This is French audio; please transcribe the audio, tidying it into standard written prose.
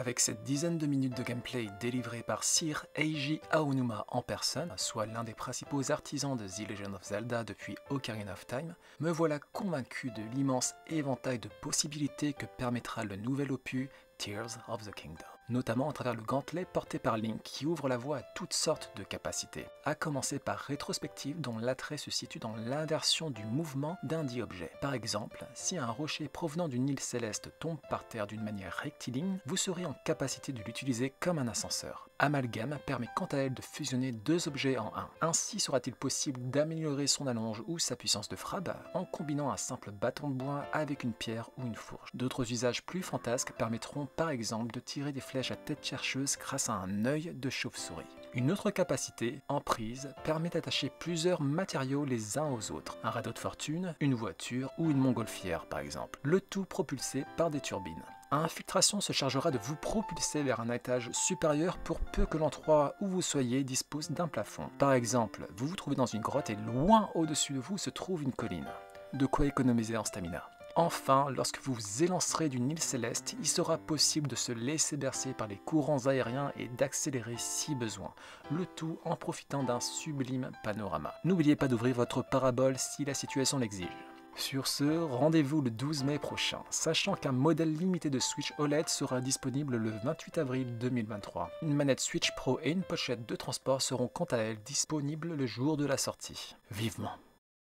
Avec cette dizaine de minutes de gameplay délivrée par Sir Eiji Aonuma en personne, soit l'un des principaux artisans de The Legend of Zelda depuis Ocarina of Time, me voilà convaincu de l'immense éventail de possibilités que permettra le nouvel opus Tears of the Kingdom, notamment à travers le gantelet porté par Link qui ouvre la voie à toutes sortes de capacités, à commencer par rétrospective dont l'attrait se situe dans l'inversion du mouvement d'un dit objet. Par exemple, si un rocher provenant d'une île céleste tombe par terre d'une manière rectiligne, vous serez en capacité de l'utiliser comme un ascenseur. Amalgame permet quant à elle de fusionner deux objets en un. Ainsi sera-t-il possible d'améliorer son allonge ou sa puissance de frappe en combinant un simple bâton de bois avec une pierre ou une fourche. D'autres usages plus fantasques permettront par exemple de tirer des flèches à tête chercheuse grâce à un œil de chauve-souris. Une autre capacité, emprise, permet d'attacher plusieurs matériaux les uns aux autres. Un radeau de fortune, une voiture ou une montgolfière par exemple. Le tout propulsé par des turbines. Infiltration se chargera de vous propulser vers un étage supérieur pour peu que l'endroit où vous soyez dispose d'un plafond. Par exemple, vous vous trouvez dans une grotte et loin au-dessus de vous se trouve une colline. De quoi économiser en stamina. Enfin, lorsque vous vous élancerez d'une île céleste, il sera possible de se laisser bercer par les courants aériens et d'accélérer si besoin, le tout en profitant d'un sublime panorama. N'oubliez pas d'ouvrir votre parabole si la situation l'exige. Sur ce, rendez-vous le 12 mai prochain, sachant qu'un modèle limité de Switch OLED sera disponible le 28 avril 2023. Une manette Switch Pro et une pochette de transport seront quant à elles disponibles le jour de la sortie. Vivement!